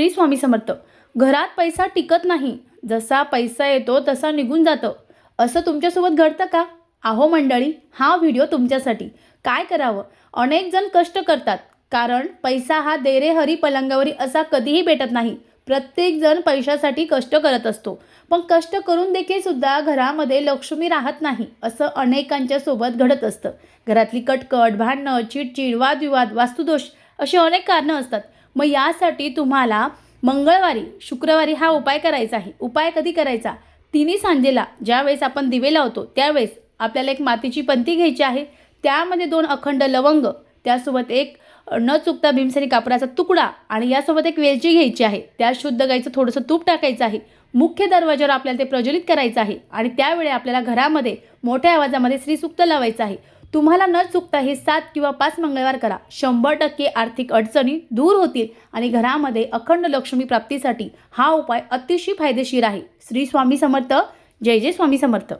श्री स्वामी समर्थ. घरात पैसा टिकत नाही, जसा पैसा येतो तसा निघून जातं. असं तुमच्यासोबत घडतं का? आहो मंडळी, हा व्हिडिओ तुमच्यासाठी. काय करावं? अनेक जण कष्ट करतात, कारण पैसा हा दे रे हरी पलंगावरी असा कधीही भेटत नाही. प्रत्येक जण पैशासाठी कष्ट करत असतो, पण कष्ट करून देखील सुद्धा घरामध्ये लक्ष्मी राहत नाही, असं अनेकांच्या सोबत घडत असतं. घरातली कटकट, भांडणं, चिडचिड, वादविवाद, वास्तुदोष अशी अनेक कारणं असतात. मग यासाठी तुम्हाला मंगळवारी, शुक्रवारी हा उपाय करायचा आहे. उपाय कधी करायचा? तिन्ही सांजेला ज्यावेळेस आपण दिवे लावतो त्यावेळेस आपल्याला एक मातीची पंती घ्यायची आहे. त्यामध्ये 2 अखंड लवंग, त्यासोबत एक न चुकता भीमसेनी कापडाचा तुकडा आणि यासोबत एक वेलची घ्यायची आहे. त्यात शुद्ध गाईचं थोडंसं तूप टाकायचं आहे. मुख्य दरवाजावर आपल्याला ते प्रज्वलित करायचं आहे आणि त्यावेळी आपल्याला घरामध्ये मोठ्या आवाजामध्ये श्रीसूक्त लावायचं आहे. तुम्हाला न चुकता हे 7 किंवा 5 मंगळवार करा. 100% आर्थिक अडचणी दूर होतील आणि घरामध्ये अखंड लक्ष्मी प्राप्तीसाठी हा उपाय अतिशय फायदेशीर आहे. श्री स्वामी समर्थ. जय जय स्वामी समर्थ.